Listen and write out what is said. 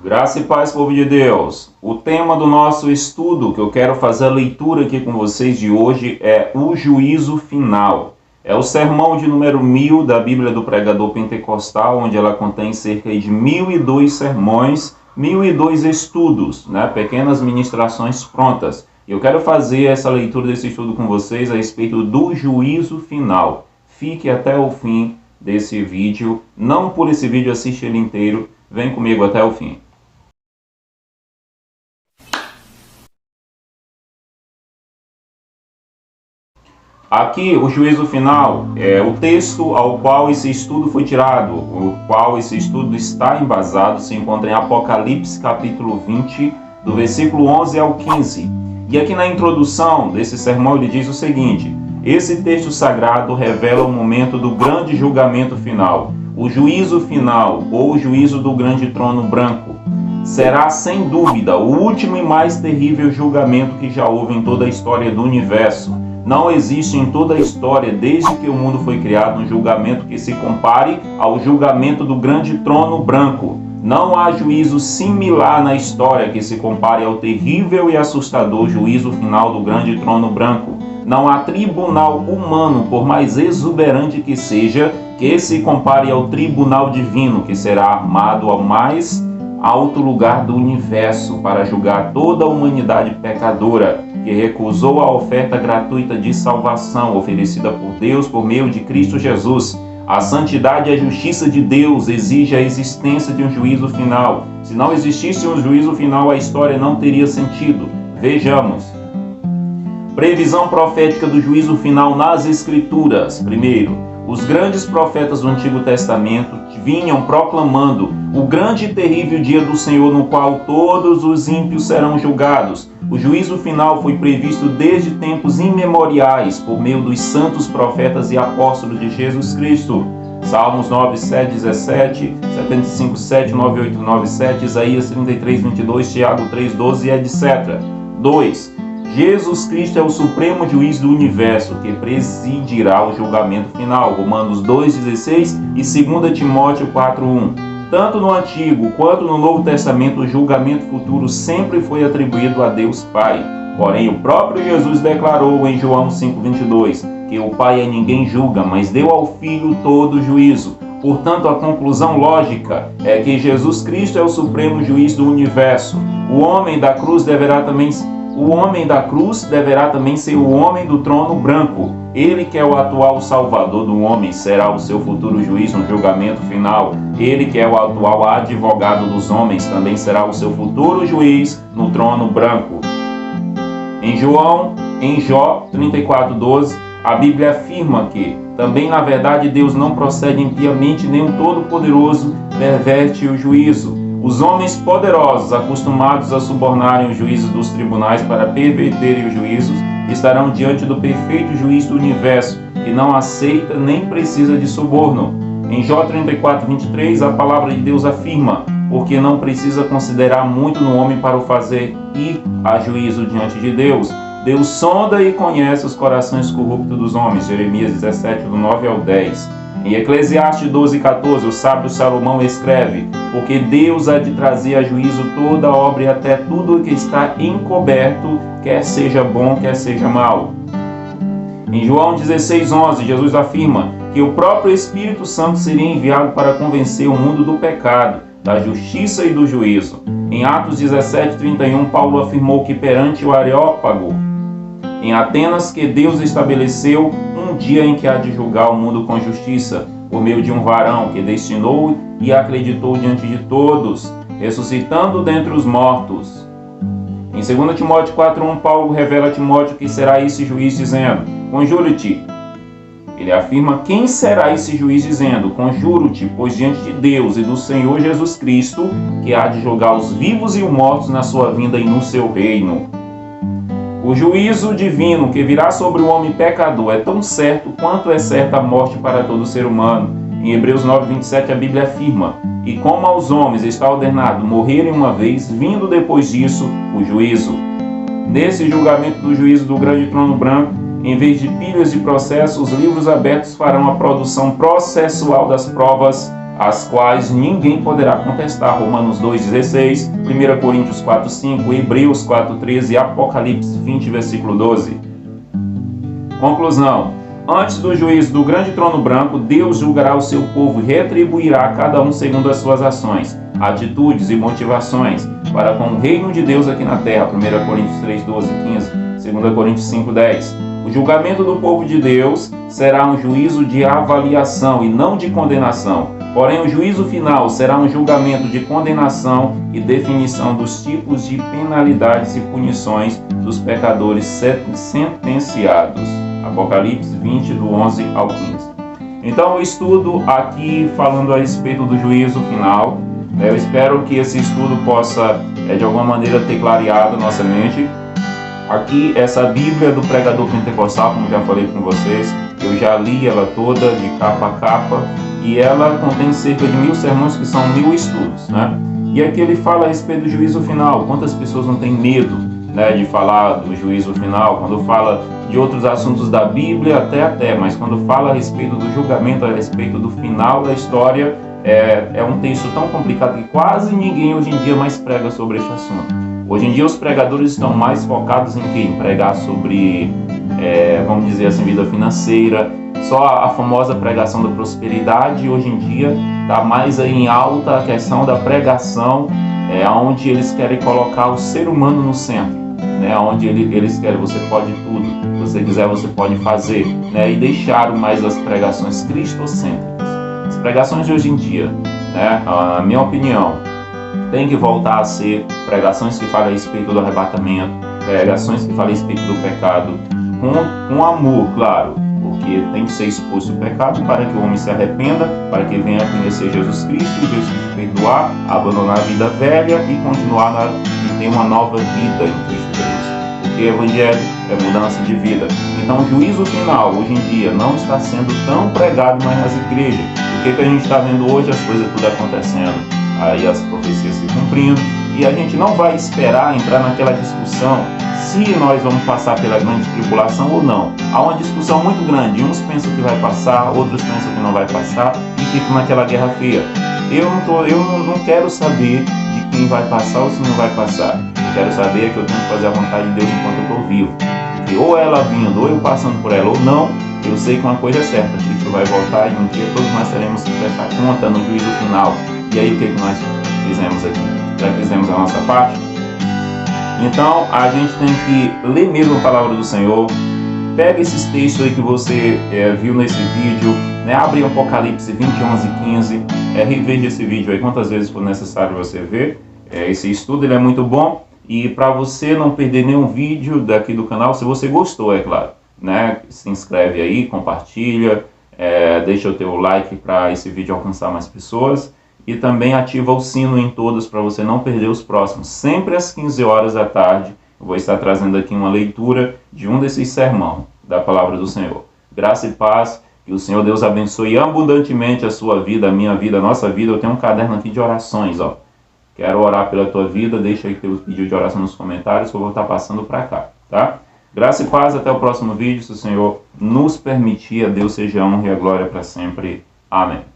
Graça e paz, povo de Deus. O tema do nosso estudo, que eu quero fazer a leitura aqui com vocês de hoje, é o juízo final. É o sermão de número 1000 da Bíblia do Pregador Pentecostal, onde ela contém cerca de 1002 sermões, 1002 estudos, pequenas ministrações prontas. Eu quero fazer essa leitura desse estudo com vocês a respeito do juízo final. Fique até o fim desse vídeo. Não por esse vídeo, assiste ele inteiro. Vem comigo até o fim. Aqui, o juízo final é o texto ao qual esse estudo foi tirado, o qual esse estudo está embasado, se encontra em Apocalipse capítulo 20, do versículo 11 ao 15. E aqui na introdução desse sermão ele diz o seguinte: esse texto sagrado revela o momento do grande julgamento final, o juízo final, ou o juízo do grande trono branco. Será, sem dúvida, o último e mais terrível julgamento que já houve em toda a história do universo. Não existe em toda a história, desde que o mundo foi criado, um julgamento que se compare ao julgamento do grande trono branco. Não há juízo similar na história que se compare ao terrível e assustador juízo final do grande trono branco. Não há tribunal humano, por mais exuberante que seja, que se compare ao tribunal divino, que será armado ao mais alto lugar do universo para julgar toda a humanidade pecadora, que recusou a oferta gratuita de salvação oferecida por Deus por meio de Cristo Jesus. A santidade e a justiça de Deus exige a existência de um juízo final. Se não existisse um juízo final, a história não teria sentido. Vejamos. Previsão profética do juízo final nas Escrituras. Primeiro, os grandes profetas do Antigo Testamento vinham proclamando o grande e terrível dia do Senhor, no qual todos os ímpios serão julgados. O juízo final foi previsto desde tempos imemoriais por meio dos santos profetas e apóstolos de Jesus Cristo. Salmos 9, 7, 17, 75, 7, 9, 8, 9, 7, Isaías 33, 22, Tiago 3, 12, etc. 2. Jesus Cristo é o supremo juiz do universo, que presidirá o julgamento final. Romanos 2,16 e 2 Timóteo 4,1. Tanto no Antigo quanto no Novo Testamento, o julgamento futuro sempre foi atribuído a Deus Pai. Porém, o próprio Jesus declarou em João 5,22 que o Pai a ninguém julga, mas deu ao Filho todo o juízo. Portanto, a conclusão lógica é que Jesus Cristo é o supremo juiz do universo. O homem da cruz deverá também ser o homem do trono branco. Ele que é o atual salvador do homem será o seu futuro juiz no julgamento final. Ele que é o atual advogado dos homens também será o seu futuro juiz no trono branco. Em Jó 34:12, a Bíblia afirma que também na verdade Deus não procede impiamente, nem o Todo-Poderoso perverte o juízo. Os homens poderosos, acostumados a subornarem os juízes dos tribunais para perverterem os juízos, estarão diante do perfeito juiz do universo, que não aceita nem precisa de suborno. Em Jó 34:23, a palavra de Deus afirma: porque não precisa considerar muito no homem para o fazer ir a juízo diante de Deus. Deus sonda e conhece os corações corruptos dos homens. Jeremias 17, do 9 ao 10. Em Eclesiastes 12:14, o sábio Salomão escreve: porque Deus há de trazer a juízo toda a obra e até tudo o que está encoberto, quer seja bom, quer seja mal. Em João 16:11, Jesus afirma que o próprio Espírito Santo seria enviado para convencer o mundo do pecado, da justiça e do juízo. Em Atos 17:31, Paulo afirmou que perante o Areópago, em Atenas, que Deus estabeleceu um dia em que há de julgar o mundo com justiça, por meio de um varão que destinou e acreditou diante de todos, ressuscitando dentre os mortos. Em 2 Timóteo 4:1, Paulo revela a Timóteo que será esse juiz, dizendo: conjuro-te. Ele afirma quem será esse juiz, dizendo: conjuro-te, pois diante de Deus e do Senhor Jesus Cristo, que há de julgar os vivos e os mortos na sua vinda e no seu reino. O juízo divino que virá sobre o homem pecador é tão certo quanto é certa a morte para todo ser humano. Em Hebreus 9:27 a Bíblia afirma: e como aos homens está ordenado morrerem uma vez, vindo depois disso o juízo. Nesse julgamento do juízo do grande trono branco, em vez de pilhas de processo, os livros abertos farão a produção processual das provas as quais ninguém poderá contestar. Romanos 2,16, 1 Coríntios 4,5, Hebreus 4,13 e Apocalipse 20, versículo 12. Conclusão. Antes do juízo do grande trono branco, Deus julgará o seu povo e retribuirá a cada um segundo as suas ações, atitudes e motivações para com o reino de Deus aqui na terra. 1 Coríntios 3, 12, 15, 2 Coríntios 5, 10. O julgamento do povo de Deus será um juízo de avaliação e não de condenação. Porém, o juízo final será um julgamento de condenação e definição dos tipos de penalidades e punições dos pecadores sentenciados. Apocalipse 20, do 11 ao 15. Então, eu estudo aqui falando a respeito do juízo final. Eu espero que esse estudo possa, de alguma maneira, ter clareado nossa mente. Aqui, essa Bíblia do Pregador Pentecostal, como já falei com vocês, eu já li ela toda, de capa a capa, e ela contém cerca de 1000 sermões, que são 1000 estudos, né? E aqui ele fala a respeito do juízo final. Quantas pessoas não têm medo, né, de falar do juízo final? Quando fala de outros assuntos da Bíblia, até, mas quando fala a respeito do julgamento, a respeito do final da história, é um texto tão complicado que quase ninguém hoje em dia mais prega sobre este assunto. Hoje em dia os pregadores estão mais focados em quê? Em pregar sobre, vamos dizer assim, vida financeira. Só a famosa pregação da prosperidade hoje em dia está mais aí em alta a questão da pregação, onde eles querem colocar o ser humano no centro, né? Onde eles querem, você pode tudo, se você quiser você pode fazer, né? E deixaram mais as pregações cristocêntricas. As pregações de hoje em dia, né, a minha opinião, tem que voltar a ser pregações que falam a respeito do arrebatamento, pregações que falam a respeito do pecado, com amor, claro, porque tem que ser exposto o pecado para que o homem se arrependa, para que venha a conhecer Jesus Cristo, Jesus perdoar, abandonar a vida velha e continuar e ter uma nova vida em Cristo Jesus. Porque o Evangelho é mudança de vida. Então o juízo final, hoje em dia, não está sendo tão pregado mais nas igrejas. O que a gente está vendo hoje? As coisas tudo acontecendo, aí as profecias se cumprindo, e a gente não vai esperar entrar naquela discussão se nós vamos passar pela grande tribulação ou não. Há uma discussão muito grande, uns pensam que vai passar, outros pensam que não vai passar, e ficam naquela guerra feia. Eu não quero saber de quem vai passar ou se não vai passar. Eu quero saber que eu tenho que fazer a vontade de Deus enquanto eu estou vivo. Porque ou ela vindo, ou eu passando por ela, ou não, eu sei que uma coisa é certa, Cristo vai voltar e um dia todos nós teremos que prestar conta no juízo final. E aí o que nós fizemos aqui? Já fizemos a nossa parte? Então a gente tem que ler mesmo a palavra do Senhor. Pega esses textos aí que você viu nesse vídeo, né? Abre Apocalipse 20, 11 e 15, reveja esse vídeo aí quantas vezes for necessário você ver. Esse estudo ele é muito bom, e para você não perder nenhum vídeo daqui do canal, se você gostou, é claro, né? Se inscreve aí, compartilha, deixa o teu like para esse vídeo alcançar mais pessoas. E também ativa o sino em todos para você não perder os próximos. Sempre às 15 horas da tarde, eu vou estar trazendo aqui uma leitura de um desses sermões da palavra do Senhor. Graça e paz, que o Senhor Deus abençoe abundantemente a sua vida, a minha vida, a nossa vida. Eu tenho um caderno aqui de orações, ó. Quero orar pela tua vida, deixa aí teu pedido de oração nos comentários que eu vou estar passando para cá, tá? Graça e paz, até o próximo vídeo, se o Senhor nos permitir, a Deus seja a honra e a glória para sempre. Amém.